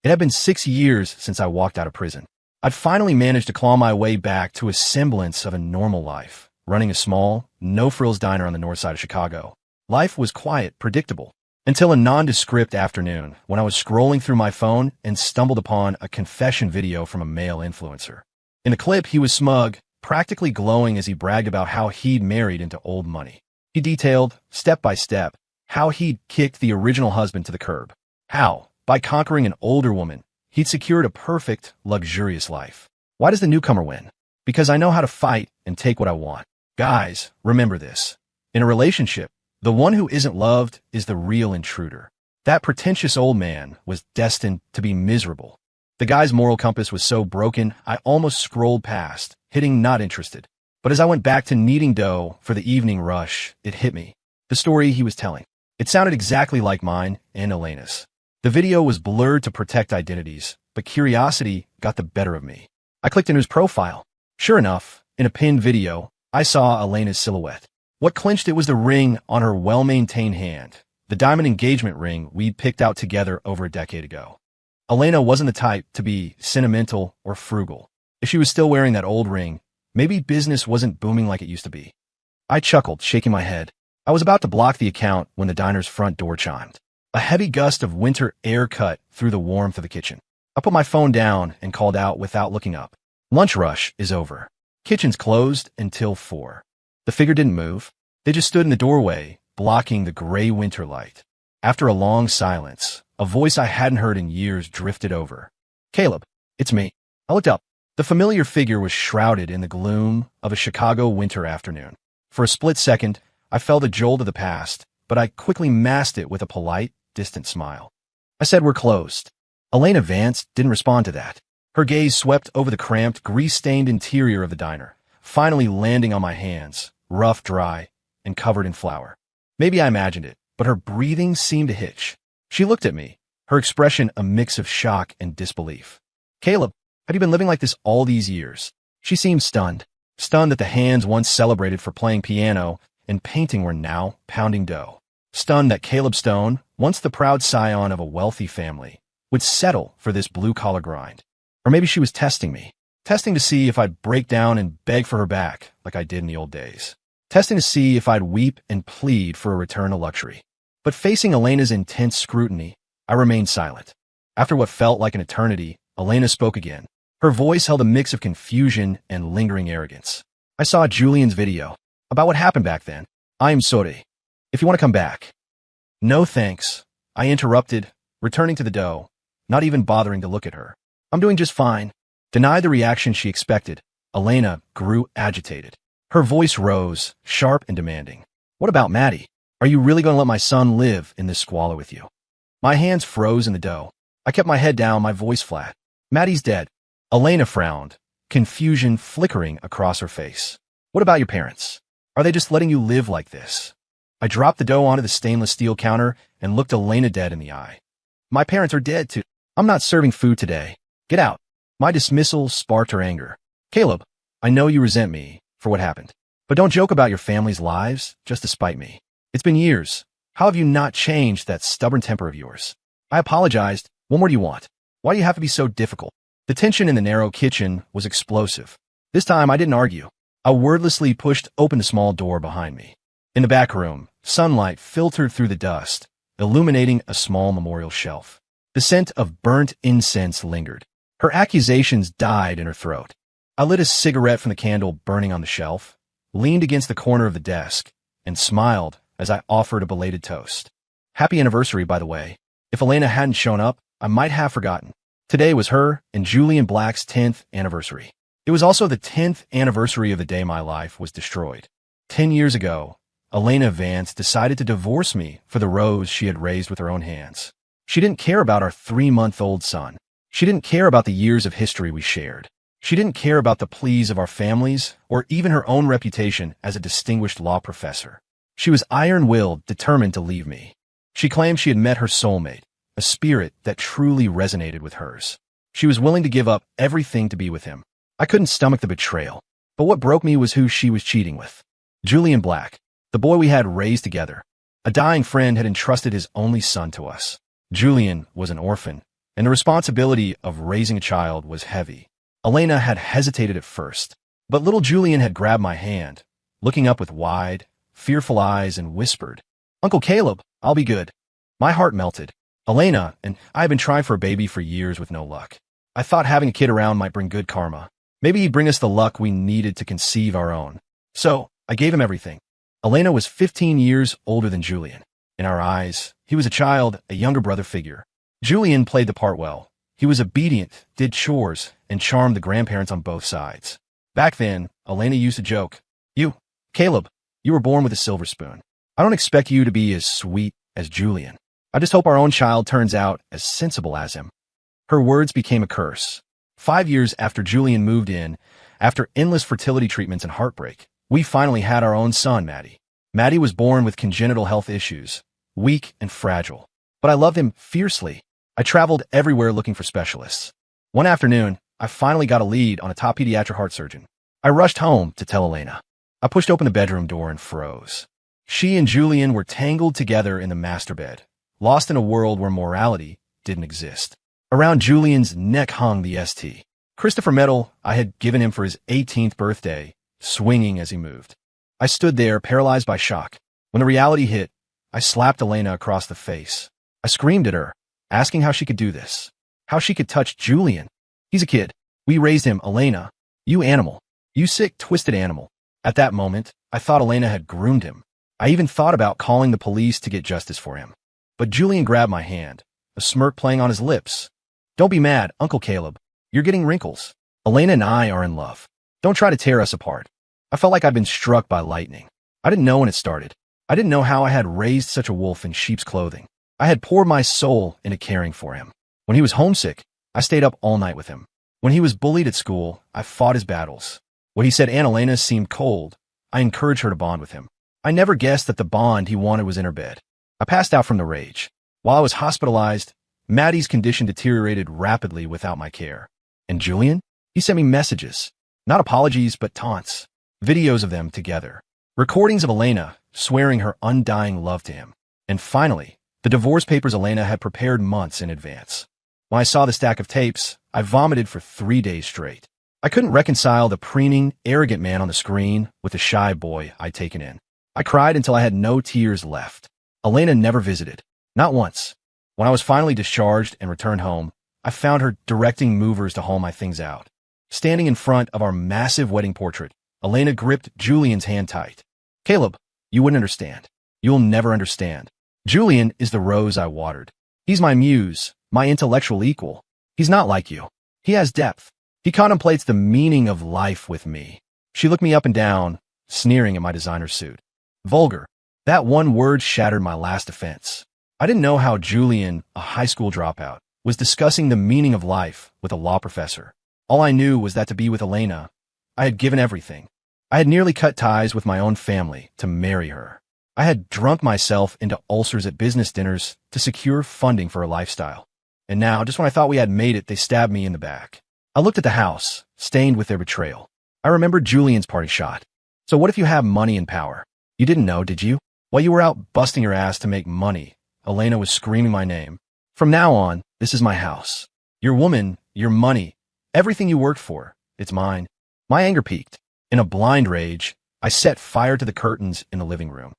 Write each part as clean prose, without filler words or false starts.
It had been 6 years since I walked out of prison. I'd finally managed to claw my way back to a semblance of a normal life, running a small, no-frills diner on the north side of Chicago. Life was quiet, predictable, until a nondescript afternoon when I was scrolling through my phone and stumbled upon a confession video from a male influencer. In the clip, he was smug, practically glowing as he bragged about how he'd married into old money. He detailed, step by step, how he'd kicked the original husband to the curb. How, by conquering an older woman, he'd secured a perfect, luxurious life. Why does the newcomer win? Because I know how to fight and take what I want. Guys, remember this. In a relationship, the one who isn't loved is the real intruder. That pretentious old man was destined to be miserable. The guy's moral compass was so broken, I almost scrolled past, hitting not interested. But as I went back to kneading dough for the evening rush, it hit me. The story he was telling. It sounded exactly like mine and Elena's. The video was blurred to protect identities, but curiosity got the better of me. I clicked into his profile. Sure enough, in a pinned video, I saw Elena's silhouette. What clinched it was the ring on her well-maintained hand, the diamond engagement ring we'd picked out together over a decade ago. Elena wasn't the type to be sentimental or frugal. If she was still wearing that old ring, maybe business wasn't booming like it used to be. I chuckled, shaking my head. I was about to block the account when the diner's front door chimed. A heavy gust of winter air cut through the warmth of the kitchen. I put my phone down and called out without looking up. Lunch rush is over. Kitchen's closed until 4. The figure didn't move. They just stood in the doorway, blocking the gray winter light. After a long silence, a voice I hadn't heard in years drifted over. Caleb, it's me. I looked up. The familiar figure was shrouded in the gloom of a Chicago winter afternoon. For a split second, I felt a jolt of the past, but I quickly masked it with a polite, distant smile. I said we're closed. Elena Vance didn't respond to that. Her gaze swept over the cramped, grease-stained interior of the diner, finally landing on my hands, rough, dry, and covered in flour. Maybe I imagined it, but her breathing seemed to hitch. She looked at me, her expression a mix of shock and disbelief. Caleb, have you been living like this all these years? She seemed stunned. Stunned that the hands once celebrated for playing piano and painting were now pounding dough. Stunned that Caleb Stone, once the proud scion of a wealthy family, would settle for this blue-collar grind. Or maybe she was testing me. Testing to see if I'd break down and beg for her back like I did in the old days. Testing to see if I'd weep and plead for a return to luxury. But facing Elena's intense scrutiny, I remained silent. After what felt like an eternity, Elena spoke again. Her voice held a mix of confusion and lingering arrogance. I saw Julian's video about what happened back then. I'm sorry. If you want to come back. No thanks. I interrupted, returning to the dough, not even bothering to look at her. I'm doing just fine. Denied the reaction she expected. Elena grew agitated. Her voice rose, sharp and demanding. What about Maddie? Are you really going to let my son live in this squalor with you? My hands froze in the dough. I kept my head down, my voice flat. Maddie's dead. Elena frowned, confusion flickering across her face. What about your parents? Are they just letting you live like this? I dropped the dough onto the stainless steel counter and looked Elena dead in the eye. My parents are dead too. I'm not serving food today. Get out. My dismissal sparked her anger. Caleb, I know you resent me for what happened, but don't joke about your family's lives just to spite me. It's been years. How have you not changed that stubborn temper of yours? I apologized. What more do you want? Why do you have to be so difficult? The tension in the narrow kitchen was explosive. This time I didn't argue. I wordlessly pushed open the small door behind me. In the back room, sunlight filtered through the dust, illuminating a small memorial shelf. The scent of burnt incense lingered. Her accusations died in her throat. I lit a cigarette from the candle burning on the shelf, leaned against the corner of the desk, and smiled as I offered a belated toast. Happy anniversary, by the way. If Elena hadn't shown up, I might have forgotten. Today was her and Julian Black's 10th anniversary. It was also the 10th anniversary of the day my life was destroyed. 10 years ago, Elena Vance decided to divorce me for the rose she had raised with her own hands. She didn't care about our 3-month-old son. She didn't care about the years of history we shared. She didn't care about the pleas of our families or even her own reputation as a distinguished law professor. She was iron-willed, determined to leave me. She claimed she had met her soulmate, a spirit that truly resonated with hers. She was willing to give up everything to be with him. I couldn't stomach the betrayal, but what broke me was who she was cheating with. Julian Black, the boy we had raised together. A dying friend had entrusted his only son to us. Julian was an orphan, and the responsibility of raising a child was heavy. Elena had hesitated at first, but little Julian had grabbed my hand, looking up with wide, fearful eyes and whispered, "Uncle Caleb, I'll be good." My heart melted. Elena and I had been trying for a baby for years with no luck. I thought having a kid around might bring good karma. Maybe he'd bring us the luck we needed to conceive our own. So, I gave him everything. Elena was 15 years older than Julian. In our eyes, he was a child, a younger brother figure. Julian played the part well. He was obedient, did chores, and charmed the grandparents on both sides. Back then, Elena used to joke, Caleb, you were born with a silver spoon. I don't expect you to be as sweet as Julian. I just hope our own child turns out as sensible as him." Her words became a curse. 5 years after Julian moved in, after endless fertility treatments and heartbreak, we finally had our own son, Maddie. Maddie was born with congenital health issues, weak and fragile. But I loved him fiercely. I traveled everywhere looking for specialists. One afternoon, I finally got a lead on a top pediatric heart surgeon. I rushed home to tell Elena. I pushed open the bedroom door and froze. She and Julian were tangled together in the master bed, lost in a world where morality didn't exist. Around Julian's neck hung the St. Christopher medal I had given him for his 18th birthday, swinging as he moved. I stood there, paralyzed by shock. When the reality hit, I slapped Elena across the face. I screamed at her, asking how she could do this, how she could touch Julian. He's a kid. We raised him, Elena. You animal. You sick, twisted animal. At that moment, I thought Elena had groomed him. I even thought about calling the police to get justice for him. But Julian grabbed my hand, a smirk playing on his lips. "Don't be mad, Uncle Caleb. You're getting wrinkles. Elena and I are in love. Don't try to tear us apart." I felt like I'd been struck by lightning. I didn't know when it started. I didn't know how I had raised such a wolf in sheep's clothing. I had poured my soul into caring for him. When he was homesick, I stayed up all night with him. When he was bullied at school, I fought his battles. When he said Aunt Elena seemed cold, I encouraged her to bond with him. I never guessed that the bond he wanted was in her bed. I passed out from the rage. While I was hospitalized, Maddie's condition deteriorated rapidly without my care. And Julian? He sent me messages. Not apologies, but taunts. Videos of them together. Recordings of Elena swearing her undying love to him. And finally, the divorce papers Elena had prepared months in advance. When I saw the stack of tapes, I vomited for 3 days straight. I couldn't reconcile the preening, arrogant man on the screen with the shy boy I'd taken in. I cried until I had no tears left. Elena never visited. Not once. When I was finally discharged and returned home, I found her directing movers to haul my things out. Standing in front of our massive wedding portrait, Elena gripped Julian's hand tight. "Caleb, you wouldn't understand. You'll never understand. Julian is the rose I watered. He's my muse, my intellectual equal. He's not like you. He has depth. He contemplates the meaning of life with me." She looked me up and down, sneering at my designer suit. Vulgar. That one word shattered my last defense. I didn't know how Julian, a high school dropout, was discussing the meaning of life with a law professor. All I knew was that to be with Elena, I had given everything. I had nearly cut ties with my own family to marry her. I had drunk myself into ulcers at business dinners to secure funding for a lifestyle. And now, just when I thought we had made it, they stabbed me in the back. I looked at the house, stained with their betrayal. I remembered Julian's parting shot. "So what if you have money and power?" "You didn't know, did you? While you were out busting your ass to make money," Elena was screaming my name. "From now on, this is my house. Your woman, your money, everything you worked for, it's mine." My anger peaked. In a blind rage, I set fire to the curtains in the living room.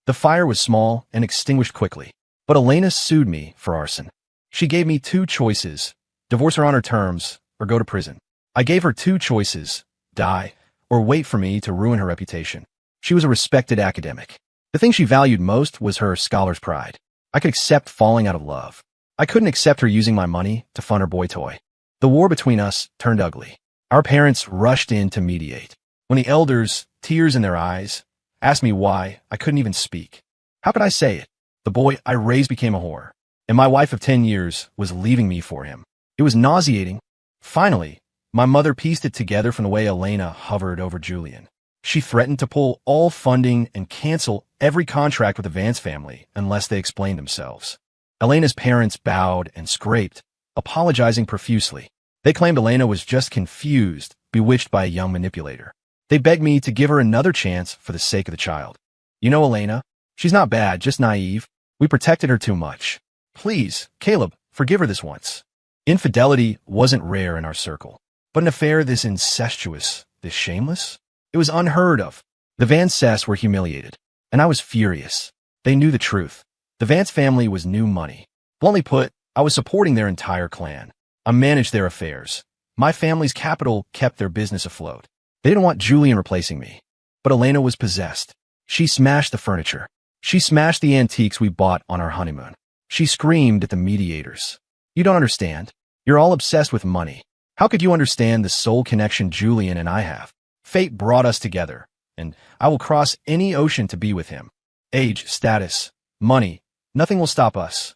The fire was small and extinguished quickly, but Elena sued me for arson. She gave me 2 choices, divorce her on her terms, or go to prison. I gave her 2 choices, die, or wait for me to ruin her reputation. She was a respected academic. The thing she valued most was her scholar's pride. I could accept falling out of love. I couldn't accept her using my money to fund her boy toy. The war between us turned ugly. Our parents rushed in to mediate. When the elders, tears in their eyes, asked me why, I couldn't even speak. How could I say it? The boy I raised became a whore, and my wife of 10 years was leaving me for him. It was nauseating. Finally, my mother pieced it together from the way Elena hovered over Julian. She threatened to pull all funding and cancel every contract with the Vance family unless they explained themselves. Elena's parents bowed and scraped, apologizing profusely. They claimed Elena was just confused, bewitched by a young manipulator. They begged me to give her another chance for the sake of the child. "You know Elena? She's not bad, just naive. We protected her too much. Please, Caleb, forgive her this once." Infidelity wasn't rare in our circle, but an affair this incestuous, this shameless? It was unheard of. The Van Cess were humiliated, and I was furious. They knew the truth. The Vance family was new money. Bluntly put, I was supporting their entire clan. I managed their affairs. My family's capital kept their business afloat. They didn't want Julian replacing me. But Elena was possessed. She smashed the furniture. She smashed the antiques we bought on our honeymoon. She screamed at the mediators. You don't understand. You're all obsessed with money. How could you understand the soul connection Julian and I have? Fate brought us together, and I will cross any ocean to be with him. Age, status, money, nothing will stop us.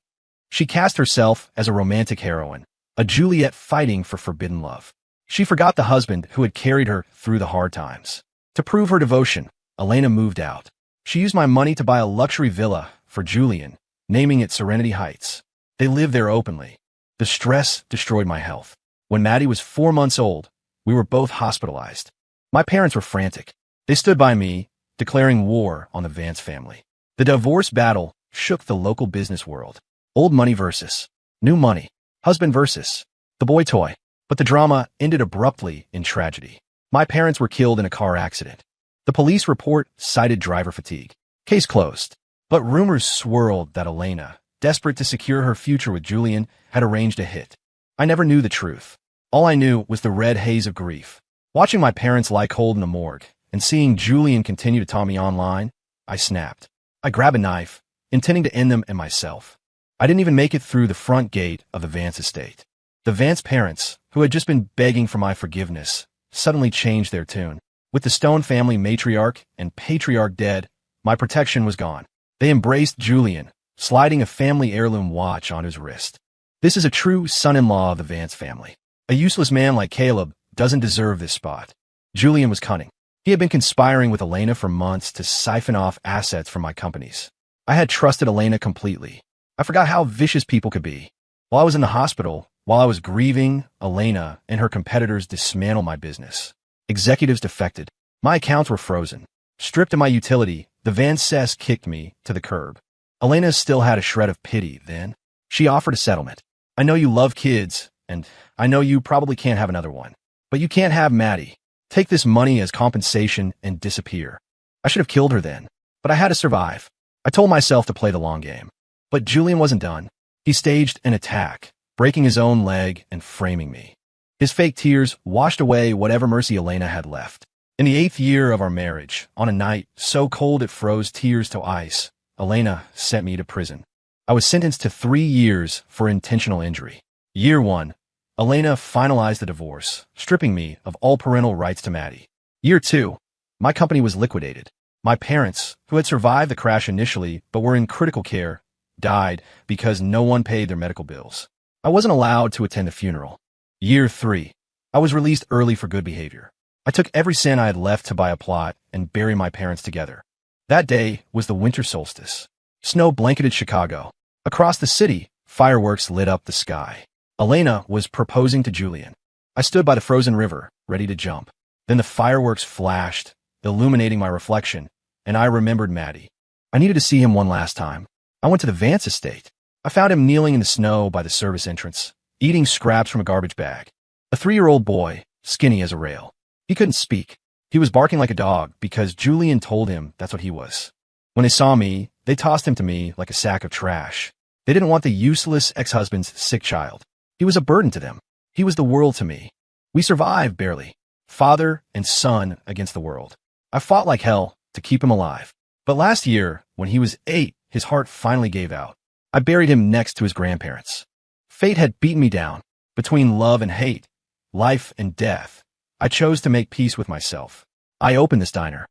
She cast herself as a romantic heroine, a Juliet fighting for forbidden love. She forgot the husband who had carried her through the hard times. To prove her devotion, Elena moved out. She used my money to buy a luxury villa for Julian, naming it Serenity Heights. They lived there openly. The stress destroyed my health. When Maddie was 4 months old, we were both hospitalized. My parents were frantic. They stood by me, declaring war on the Vance family. The divorce battle shook the local business world. Old money versus new money. Husband versus the boy toy. But the drama ended abruptly in tragedy. My parents were killed in a car accident. The police report cited driver fatigue. Case closed. But rumors swirled that Elena, desperate to secure her future with Julian, had arranged a hit. I never knew the truth. All I knew was the red haze of grief. Watching my parents lie cold in the morgue and seeing Julian continue to taunt me online, I snapped. I grabbed a knife, intending to end them and myself. I didn't even make it through the front gate of the Vance estate. The Vance parents, who had just been begging for my forgiveness, suddenly changed their tune. With the Stone family matriarch and patriarch dead, my protection was gone. They embraced Julian, sliding a family heirloom watch on his wrist. This is a true son-in-law of the Vance family. A useless man like Caleb doesn't deserve this spot. Julian was cunning. He had been conspiring with Elena for months to siphon off assets from my companies. I had trusted Elena completely. I forgot how vicious people could be. While I was in the hospital, while I was grieving, Elena and her competitors dismantled my business. Executives defected. My accounts were frozen. Stripped of my utility, the Van Cess kicked me to the curb. Elena still had a shred of pity then. She offered a settlement. I know you love kids, and I know you probably can't have another one. But you can't have Maddie. Take this money as compensation and disappear. I should have killed her then, but I had to survive. I told myself to play the long game. But Julian wasn't done. He staged an attack, breaking his own leg and framing me. His fake tears washed away whatever mercy Elena had left. In the 8th year of our marriage, on a night so cold it froze tears to ice, Elena sent me to prison. I was sentenced to 3 years for intentional injury. Year 1, Elena finalized the divorce, stripping me of all parental rights to Maddie. Year 2, my company was liquidated. My parents, who had survived the crash initially but were in critical care, died because no one paid their medical bills. I wasn't allowed to attend the funeral. Year 3, I was released early for good behavior. I took every cent I had left to buy a plot and bury my parents together. That day was the winter solstice. Snow blanketed Chicago. Across the city, fireworks lit up the sky. Elena was proposing to Julian. I stood by the frozen river, ready to jump. Then the fireworks flashed, illuminating my reflection, and I remembered Maddie. I needed to see him one last time. I went to the Vance estate. I found him kneeling in the snow by the service entrance, eating scraps from a garbage bag. A 3-year-old boy, skinny as a rail. He couldn't speak. He was barking like a dog because Julian told him that's what he was. When they saw me, they tossed him to me like a sack of trash. They didn't want the useless ex-husband's sick child. He was a burden to them. He was the world to me. We survived barely. Father and son against the world. I fought like hell to keep him alive. But last year, when he was 8, his heart finally gave out. I buried him next to his grandparents. Fate had beaten me down. Between love and hate, life and death, I chose to make peace with myself. I opened this diner.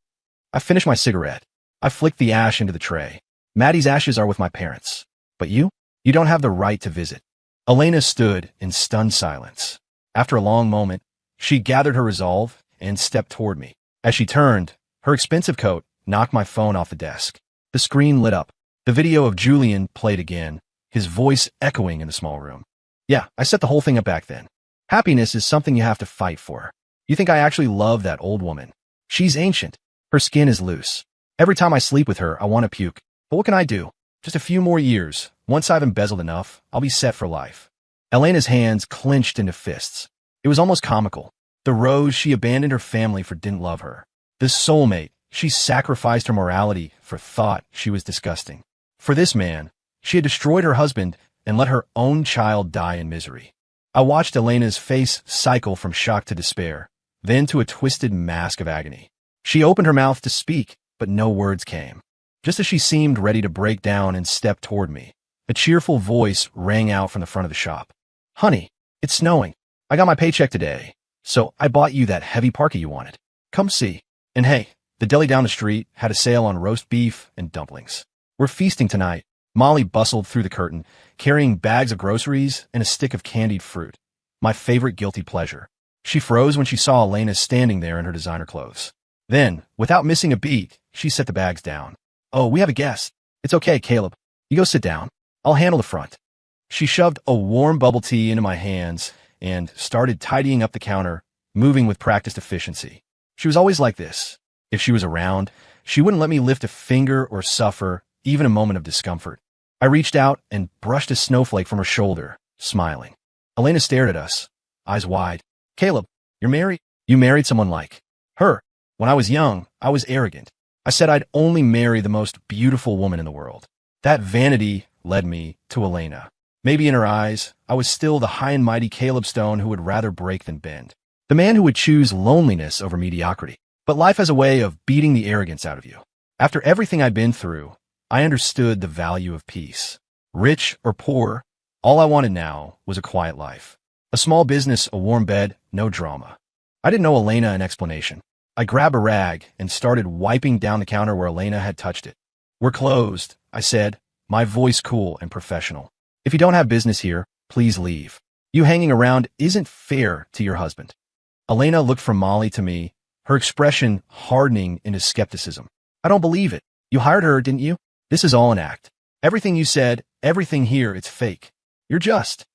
I finished my cigarette. I flicked the ash into the tray. Maddie's ashes are with my parents. But you? You don't have the right to visit. Elena stood in stunned silence. After a long moment, she gathered her resolve and stepped toward me. As she turned, her expensive coat knocked my phone off the desk. The screen lit up. The video of Julian played again, his voice echoing in the small room. Yeah, I set the whole thing up back then. Happiness is something you have to fight for. You think I actually love that old woman? She's ancient. Her skin is loose. Every time I sleep with her, I want to puke. But what can I do? Just a few more years. Once I've embezzled enough, I'll be set for life. Elena's hands clenched into fists. It was almost comical. The Rose she abandoned her family for didn't love her. The soulmate she sacrificed her morality for thought she was disgusting. For this man, she had destroyed her husband and let her own child die in misery. I watched Elena's face cycle from shock to despair, then to a twisted mask of agony. She opened her mouth to speak, but no words came. Just as she seemed ready to break down and step toward me, a cheerful voice rang out from the front of the shop. "Honey, it's snowing. I got my paycheck today, so I bought you that heavy parka you wanted. Come see. And hey, the deli down the street had a sale on roast beef and dumplings. We're feasting tonight." Molly bustled through the curtain, carrying bags of groceries and a stick of candied fruit. My favorite guilty pleasure. She froze when she saw Elena standing there in her designer clothes. Then, without missing a beat, she set the bags down. "Oh, we have a guest. It's okay, Caleb. You go sit down. I'll handle the front." She shoved a warm bubble tea into my hands and started tidying up the counter, moving with practiced efficiency. She was always like this. If she was around, she wouldn't let me lift a finger or suffer even a moment of discomfort. I reached out and brushed a snowflake from her shoulder, smiling. Elena stared at us, eyes wide. "Caleb, you're married? You married someone like her." When I was young, I was arrogant. I said I'd only marry the most beautiful woman in the world. That vanity led me to Elena. Maybe in her eyes, I was still the high and mighty Caleb Stone who would rather break than bend. The man who would choose loneliness over mediocrity. But life has a way of beating the arrogance out of you. After everything I'd been through, I understood the value of peace. Rich or poor, all I wanted now was a quiet life. A small business, a warm bed, no drama. I didn't know Elena an explanation. I grabbed a rag and started wiping down the counter where Elena had touched it. "We're closed," I said, my voice cool and professional. "If you don't have business here, please leave. You hanging around isn't fair to your husband." Elena looked from Molly to me, her expression hardening into skepticism. "I don't believe it. You hired her, didn't you? This is all an act. Everything you said, everything here, it's fake. You're just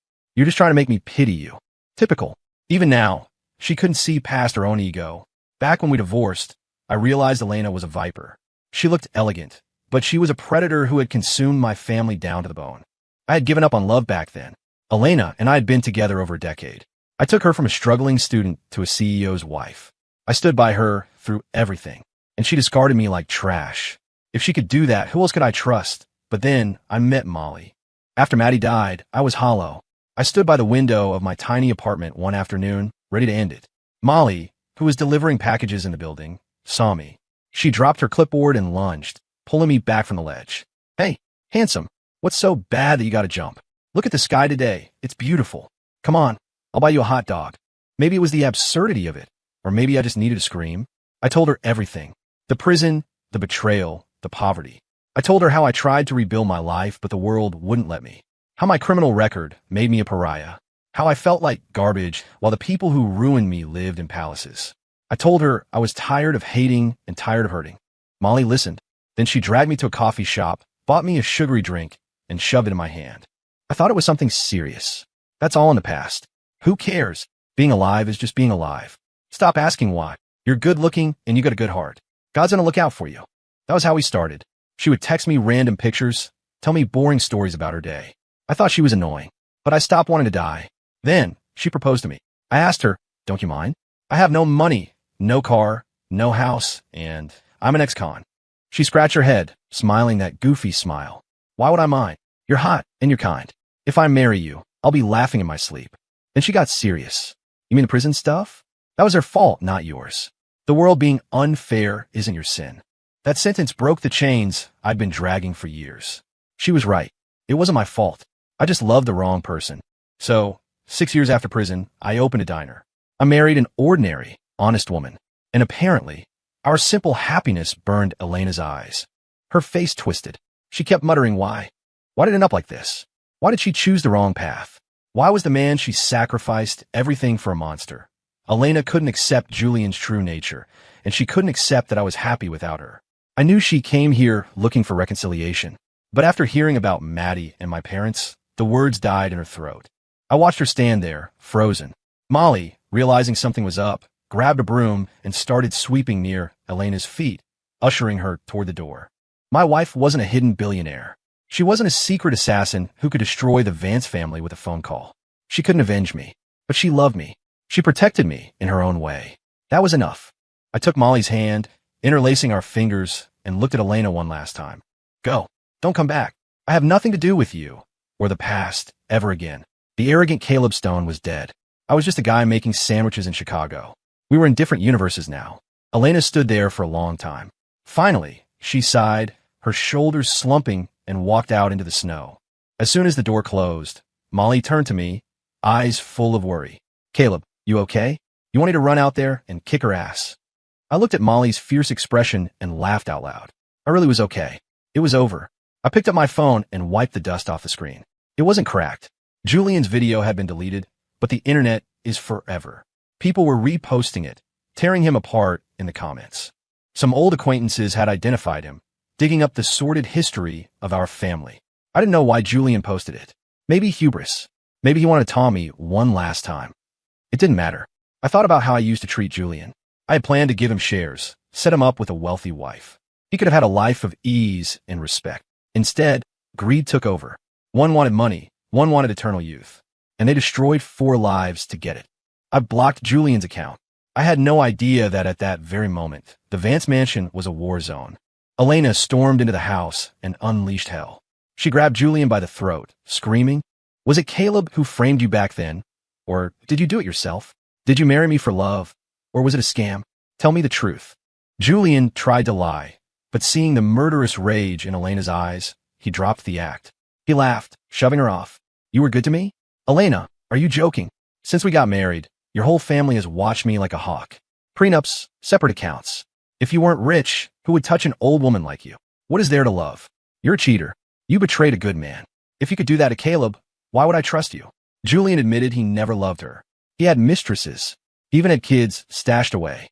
trying to make me pity you." Typical. Even now, she couldn't see past her own ego. Back when we divorced, I realized Elena was a viper. She looked elegant, but she was a predator who had consumed my family down to the bone. I had given up on love back then. Elena and I had been together over a decade. I took her from a struggling student to a CEO's wife. I stood by her through everything, and she discarded me like trash. If she could do that, who else could I trust? But then I met Molly. After Maddie died, I was hollow. I stood by the window of my tiny apartment one afternoon, ready to end it. Molly, who was delivering packages in the building, saw me. She dropped her clipboard and lunged, pulling me back from the ledge. "Hey, handsome, what's so bad that you gotta jump? Look at the sky today. It's beautiful. Come on, I'll buy you a hot dog." Maybe it was the absurdity of it, or maybe I just needed to scream. I told her everything. The prison, the betrayal, the poverty. I told her how I tried to rebuild my life, but the world wouldn't let me. How my criminal record made me a pariah. How I felt like garbage while the people who ruined me lived in palaces. I told her I was tired of hating and tired of hurting. Molly listened. Then she dragged me to a coffee shop, bought me a sugary drink, and shoved it in my hand. I thought it was something serious. That's all in the past. Who cares? Being alive is just being alive. Stop asking why. You're good looking and you got a good heart. God's gonna look out for you. That was how we started. She would text me random pictures, tell me boring stories about her day. I thought she was annoying, but I stopped wanting to die. Then she proposed to me. I asked her, "Don't you mind? I have no money, no car, no house, and I'm an ex-con." She scratched her head, smiling that goofy smile. "Why would I mind? You're hot and you're kind. If I marry you, I'll be laughing in my sleep." Then she got serious. "You mean the prison stuff? That was their fault, not yours. The world being unfair isn't your sin." That sentence broke the chains I'd been dragging for years. She was right. It wasn't my fault. I just loved the wrong person. So, 6 years after prison, I opened a diner. I married an ordinary, honest woman. And apparently, our simple happiness burned Elena's eyes. Her face twisted. She kept muttering why. Why did it end up like this? Why did she choose the wrong path? Why was the man she sacrificed everything for a monster? Elena couldn't accept Julian's true nature, and she couldn't accept that I was happy without her. I knew she came here looking for reconciliation, but after hearing about Maddie and my parents, the words died in her throat. I watched her stand there, frozen. Molly, realizing something was up, grabbed a broom and started sweeping near Elena's feet, ushering her toward the door. My wife wasn't a hidden billionaire. She wasn't a secret assassin who could destroy the Vance family with a phone call. She couldn't avenge me, but she loved me. She protected me in her own way. That was enough. I took Molly's hand, interlacing our fingers, and looked at Elena one last time. Go. Don't come back. I have nothing to do with you or the past ever again. The arrogant Caleb Stone was dead. I was just a guy making sandwiches in Chicago. We were in different universes now. Elena stood there for a long time. Finally, she sighed, her shoulders slumping, and walked out into the snow. As soon as the door closed, Molly turned to me, eyes full of worry. Caleb, you okay? You want me to run out there and kick her ass? I looked at Molly's fierce expression and laughed out loud. I really was okay. It was over. I picked up my phone and wiped the dust off the screen. It wasn't cracked. Julian's video had been deleted, but the internet is forever. People were reposting it, tearing him apart in the comments. Some old acquaintances had identified him, digging up the sordid history of our family. I didn't know why Julian posted it. Maybe hubris. Maybe he wanted to taunt me one last time. It didn't matter. I thought about how I used to treat Julian. I had planned to give him shares, set him up with a wealthy wife. He could have had a life of ease and respect. Instead, greed took over. One wanted money, one wanted eternal youth, and they destroyed 4 lives to get it. I blocked Julian's account. I had no idea that at that very moment, the Vance mansion was a war zone. Elena stormed into the house and unleashed hell. She grabbed Julian by the throat, screaming, "Was it Caleb who framed you back then? Or did you do it yourself? Did you marry me for love? Or was it a scam? Tell me the truth." Julian tried to lie, but seeing the murderous rage in Elena's eyes, he dropped the act. He laughed, shoving her off. "You were good to me? Elena, are you joking? Since we got married, your whole family has watched me like a hawk. Prenups, separate accounts. If you weren't rich, who would touch an old woman like you? What is there to love? You're a cheater. You betrayed a good man. If you could do that to Caleb, why would I trust you?" Julian admitted he never loved her. He had mistresses. He even had kids stashed away.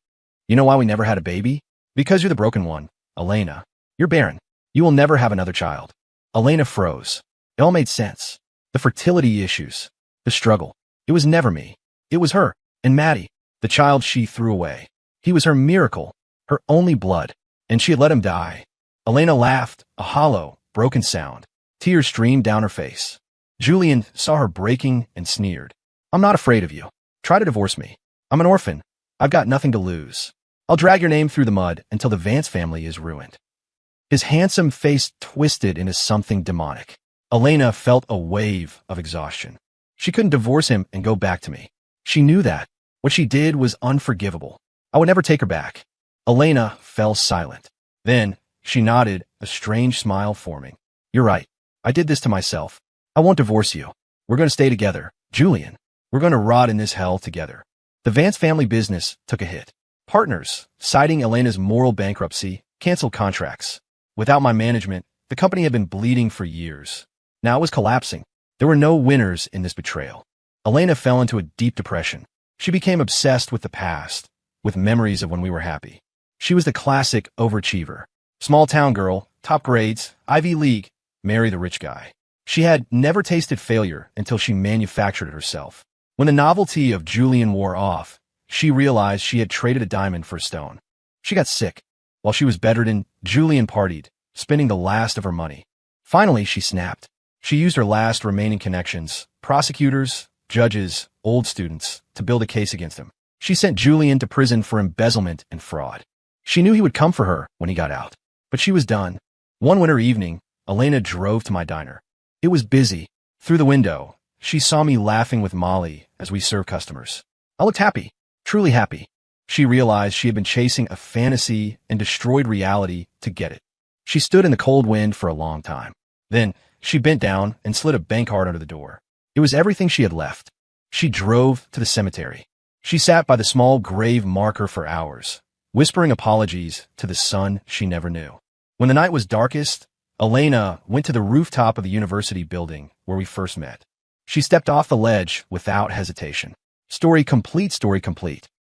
"You know why we never had a baby? Because you're the broken one, Elena. You're barren. You will never have another child." Elena froze. It all made sense. The fertility issues. The struggle. It was never me. It was her. And Maddie, the child she threw away. He was her miracle, her only blood. And she had let him die. Elena laughed, a hollow, broken sound. Tears streamed down her face. Julian saw her breaking and sneered. "I'm not afraid of you. Try to divorce me. I'm an orphan. I've got nothing to lose. I'll drag your name through the mud until the Vance family is ruined." His handsome face twisted into something demonic. Elena felt a wave of exhaustion. She couldn't divorce him and go back to me. She knew that. What she did was unforgivable. I would never take her back. Elena fell silent. Then, she nodded, a strange smile forming. "You're right. I did this to myself. I won't divorce you. We're going to stay together, Julian. We're going to rot in this hell together." The Vance family business took a hit. Partners, citing Elena's moral bankruptcy, canceled contracts. Without my management, the company had been bleeding for years. Now it was collapsing. There were no winners in this betrayal. Elena fell into a deep depression. She became obsessed with the past, with memories of when we were happy. She was the classic overachiever. Small town girl, top grades, Ivy League, marry the rich guy. She had never tasted failure until she manufactured it herself. When the novelty of Julian wore off, she realized she had traded a diamond for a stone. She got sick. While she was bedridden, Julian partied, spending the last of her money. Finally, she snapped. She used her last remaining connections, prosecutors, judges, old students, to build a case against him. She sent Julian to prison for embezzlement and fraud. She knew he would come for her when he got out. But she was done. One winter evening, Elena drove to my diner. It was busy. Through the window, she saw me laughing with Molly as we served customers. I looked happy, truly happy. She realized she had been chasing a fantasy and destroyed reality to get it. She stood in the cold wind for a long time. Then, she bent down and slid a bank card under the door. It was everything she had left. She drove to the cemetery. She sat by the small grave marker for hours, whispering apologies to the son she never knew. When the night was darkest, Elena went to the rooftop of the university building where we first met. She stepped off the ledge without hesitation. Story complete, story complete.